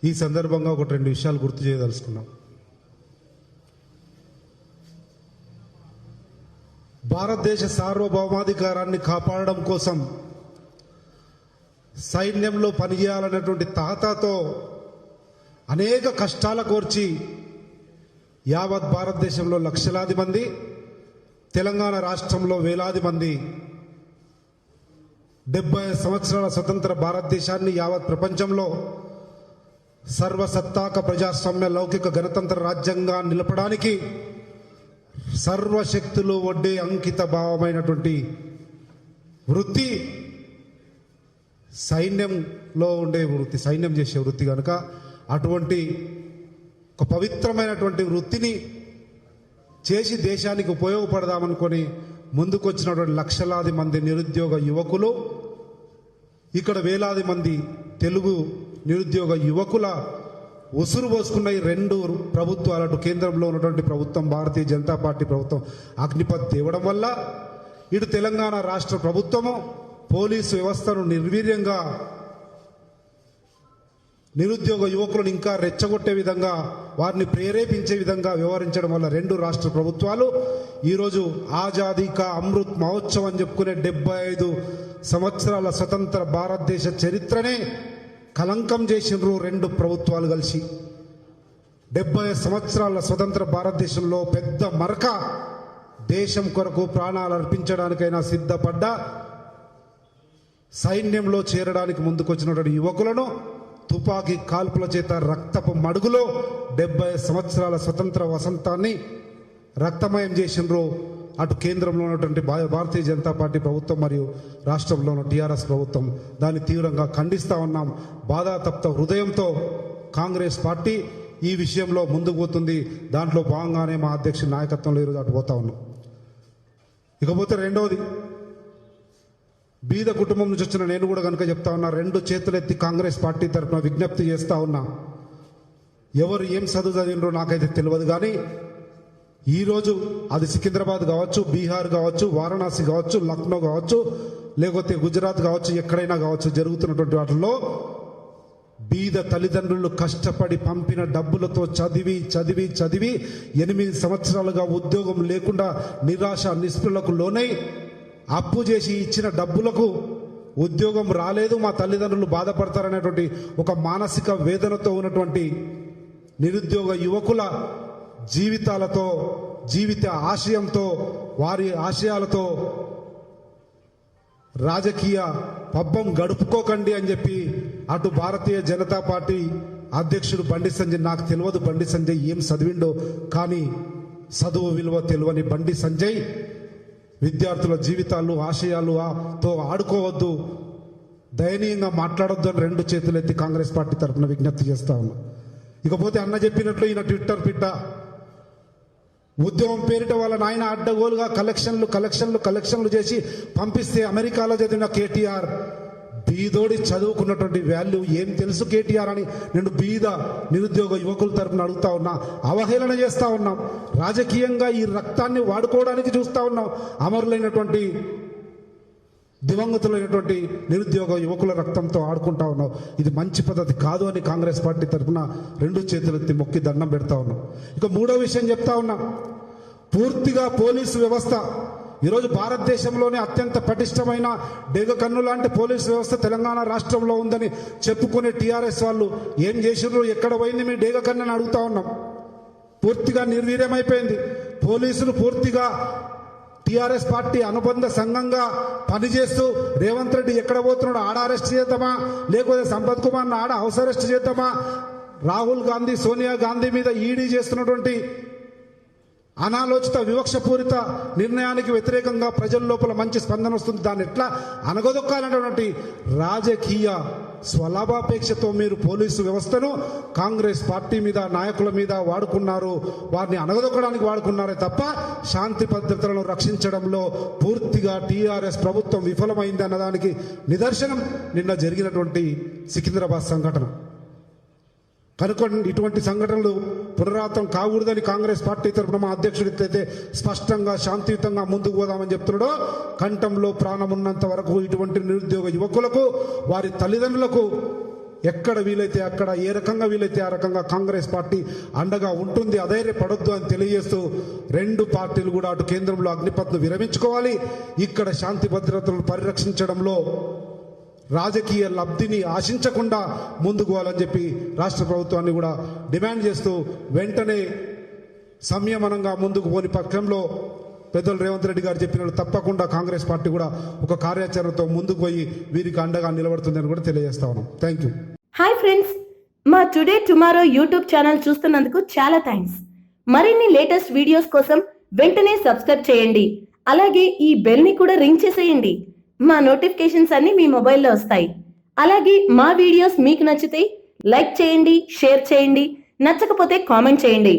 ఈ సందర్భంగా ఒక రెండు విషయాలు గుర్తు చేయదలుచుకున్నాం. భారతదేశ సార్వభౌమాధికారాన్ని కాపాడడం కోసం సైన్యంలో పనిచేయాలనేటువంటి తాహతాతో అనేక కష్టాల కోర్చి యావత్ భారతదేశంలో లక్షలాది మంది, తెలంగాణ రాష్ట్రంలో వేలాది మంది 70 సంవత్సరాల స్వతంత్ర భారతదేశాన్ని యావత్ ప్రపంచంలో సర్వసత్తాక ప్రజాస్వామ్య లౌకిక గణతంత్ర రాజ్యంగా నిలపడానికి సర్వశక్తులు ఒడ్డే అంకిత భావమైనటువంటి వృత్తి సైన్యంలో ఉండే వృత్తి, సైన్యం చేసే వృత్తి కనుక అటువంటి ఒక పవిత్రమైనటువంటి వృత్తిని చేసి దేశానికి ఉపయోగపడదామనుకొని ముందుకొచ్చినటువంటి లక్షలాది మంది నిరుద్యోగ యువకులు, ఇక్కడ వేలాది మంది తెలుగు నిరుద్యోగ యువకుల ఉసురు పోసుకున్న ఈ రెండు ప్రభుత్వాలు, అటు కేంద్రంలో ఉన్నటువంటి ప్రభుత్వం భారతీయ జనతా పార్టీ ప్రభుత్వం అగ్నిపత్ తేవడం వల్ల ఇటు తెలంగాణ రాష్ట్ర ప్రభుత్వము పోలీసు వ్యవస్థను నిర్వీర్యంగా నిరుద్యోగ యువకులను ఇంకా రెచ్చగొట్టే విధంగా, వారిని ప్రేరేపించే విధంగా వ్యవహరించడం వల్ల రెండు రాష్ట్ర ప్రభుత్వాలు ఈరోజు ఆజాదీ కా అమృత్ మహోత్సవం అని చెప్పుకునే 75 సంవత్సరాల స్వతంత్ర భారతదేశ చరిత్రనే కలంకం చేసినారు రెండు ప్రభుత్వాలు కలిసి. 70 సంవత్సరాల స్వతంత్ర భారతదేశంలో పెద్ద మరక, దేశం కొరకు ప్రాణాలు అర్పించడానికైనా సిద్ధపడ్డ సైన్యంలో చేరడానికి ముందుకొచ్చినటువంటి యువకులను తుపాకీ కాల్పుల చేత రక్తపు మడుగులో 70 సంవత్సరాల స్వతంత్ర వసంతాన్ని రక్తమయం చేసినారు అటు కేంద్రంలో ఉన్నటువంటి భారతీయ జనతా పార్టీ ప్రభుత్వం మరియు రాష్ట్రంలో ఉన్న టీఆర్ఎస్ ప్రభుత్వం. దాన్ని తీవ్రంగా ఖండిస్తూ ఉన్నాం. బాధాతప్త హృదయంతో కాంగ్రెస్ పార్టీ ఈ విషయంలో ముందుకు పోతుంది. దాంట్లో భాగంగానే మా అధ్యక్షుడి నాయకత్వంలో ఈరోజు అటు పోతా ఉన్నాం. ఇకపోతే రెండవది, బీద కుటుంబం నుంచి వచ్చిన నేను కూడా కనుక చెప్తా ఉన్నా, రెండు చేతులెత్తి కాంగ్రెస్ పార్టీ తరఫున విజ్ఞప్తి చేస్తా ఉన్నా. ఎవరు ఏం చదువు చదివినరో నాకైతే తెలియదు, కానీ ఈరోజు అది సికింద్రాబాద్ కావచ్చు, బీహార్ కావచ్చు, వారణాసి కావచ్చు, లక్నో కావచ్చు, లేకపోతే గుజరాత్ కావచ్చు, ఎక్కడైనా కావచ్చు, జరుగుతున్నటువంటి వాటిల్లో బీద తల్లిదండ్రులు కష్టపడి పంపిన డబ్బులతో చదివి చదివి చదివి 8 సంవత్సరాలుగా ఉద్యోగం లేకుండా నిరాశ నిస్పృహలకు లోనై అప్పు చేసి ఇచ్చిన డబ్బులకు ఉద్యోగం రాలేదు, మా తల్లిదండ్రులు బాధపడతారనేటువంటి ఒక మానసిక వేదనతో ఉన్నటువంటి నిరుద్యోగ యువకుల జీవితాలతో, జీవిత ఆశయంతో, వారి ఆశయాలతో రాజకీయ పబ్బం గడుపుకోకండి అని చెప్పి అటు భారతీయ జనతా పార్టీ అధ్యక్షుడు బండి సంజయ్, నాకు తెలియదు బండి సంజయ్ ఏం చదివిండో, కానీ చదువు విలువ తెలియని బండి సంజయ్ విద్యార్థుల జీవితాలు ఆశయాలతో ఆడుకోవద్దు, దయనీయంగా మాట్లాడొద్దు అని రెండు చేతులెత్తి కాంగ్రెస్ పార్టీ తరఫున విజ్ఞప్తి చేస్తా ఉన్నా. ఇకపోతే అన్న చెప్పినట్లు ఈయన ట్విట్టర్ పిట్ట ఉద్యమం పేరిట వాళ్ళ నాయన అడ్డగోలుగా కలెక్షన్లు చేసి పంపిస్తే అమెరికాలో చదివిన కేటీఆర్ బీదోడి చదువుకున్నటువంటి వాల్యూ ఏం తెలుసు కేటీఆర్ అని నేను బీద నిరుద్యోగ యువకుల తరపున అడుగుతా ఉన్నా. అవహేళన చేస్తా ఉన్నాం. రాజకీయంగా ఈ రక్తాన్ని వాడుకోవడానికి చూస్తా ఉన్నాం. అమరులైనటువంటి దివంగతులైనటువంటి నిరుద్యోగ యువకుల రక్తంతో ఆడుకుంటా ఉన్నాం. ఇది మంచి పద్ధతి కాదు అని కాంగ్రెస్ పార్టీ తరఫున రెండు చేతులెత్తి మొక్కి దండం పెడతా ఉన్నాం. ఇక మూడో విషయం చెప్తా ఉన్నా, పూర్తిగా పోలీసు వ్యవస్థ ఈరోజు భారతదేశంలోనే అత్యంత పటిష్టమైన డేగ కన్ను లాంటి పోలీసు వ్యవస్థ తెలంగాణ రాష్ట్రంలో ఉందని చెప్పుకునే టీఆర్ఎస్ వాళ్ళు ఏం చేసిర్రు, ఎక్కడ పోయింది మీ డేగ కన్ను అని అడుగుతా ఉన్నాం. పూర్తిగా నిర్వీర్యమైపోయింది. పోలీసులు పూర్తిగా టీఆర్ఎస్ పార్టీ అనుబంధ సంఘంగా పనిచేస్తూ రేవంత్ రెడ్డి ఎక్కడ పోతున్నాడు ఆడ అరెస్ట్ చేద్దామా, లేకపోతే సంపత్ కుమార్ని ఆడ హౌస్ అరెస్ట్ చేద్దామా, రాహుల్ గాంధీ సోనియా గాంధీ మీద ఈడీ చేస్తున్నటువంటి అనాలోచిత వివక్షపూరిత నిర్ణయానికి వ్యతిరేకంగా ప్రజల లోపల మంచి స్పందన వస్తుంది. దాన్ని ఎట్లా అనగదొక్కాలనేటువంటి రాజకీయ స్వలాభాపేక్షతో మీరు పోలీసు వ్యవస్థను కాంగ్రెస్ పార్టీ మీద, నాయకుల మీద వాడుకున్నారు. వారిని అనగదొక్కడానికి వాడుకున్నారే తప్ప శాంతి భద్రతలను రక్షించడంలో పూర్తిగా టీఆర్ఎస్ ప్రభుత్వం విఫలమైంది అన్నదానికి నిదర్శనం నిన్న జరిగినటువంటి సికింద్రాబాద్ సంఘటన. కనుక ఇటువంటి సంఘటనలు పునరావృతం కాకూడదని కాంగ్రెస్ పార్టీ తరఫున మా అధ్యక్షుడితే స్పష్టంగా శాంతియుతంగా ముందుకు పోదామని చెప్తున్నాడో, కంఠంలో ప్రాణం ఉన్నంత వరకు ఇటువంటి నిరుద్యోగ యువకులకు, వారి తల్లిదండ్రులకు ఎక్కడ వీలైతే అక్కడ, ఏ రకంగా వీలైతే ఆ రకంగా కాంగ్రెస్ పార్టీ అండగా ఉంటుంది. అధైర్యపడొద్దు అని తెలియజేస్తూ రెండు పార్టీలు కూడా అటు కేంద్రంలో అగ్నిపథ్ను విరమించుకోవాలి, ఇక్కడ శాంతి భద్రతలను పరిరక్షించడంలో రాజకీయ లబ్ధిని ఆశించకుండా ముందుకు పోవాలని చెప్పి రాష్ట్ర ప్రభుత్వాన్ని కూడా డిమాండ్ చేస్తూ వెంటనే సంయమనంగా ముందుకు పోని పక్షంలో పెద్దలు రేవంత్ రెడ్డి గారు చెప్పినట్టు తప్పకుండా కాంగ్రెస్ పార్టీ కూడా ఒక కార్యాచరణతో ముందుకు పోయి వీరికి అండగా నిలబడుతుందని కూడా తెలియజేస్తా ఉన్నాం. Thank you. హాయ్ ఫ్రెండ్స్, మా టుడే టుమారో యూట్యూబ్ ఛానల్ చూస్తున్నందుకు చాలా థ్యాంక్స్. మరిన్ని లేటెస్ట్ వీడియోస్ కోసం వెంటనే సబ్స్క్రైబ్ చేయండి. అలాగే ఈ బెల్ ని కూడా రింగ్ చేసేయండి. మా నోటిఫికేషన్స్ అన్ని మీ మొబైల్లో వస్తాయి. అలాగే మా వీడియోస్ మీకు నచ్చితే లైక్ చేయండి, షేర్ చేయండి, నచ్చకపోతే కామెంట్ చేయండి.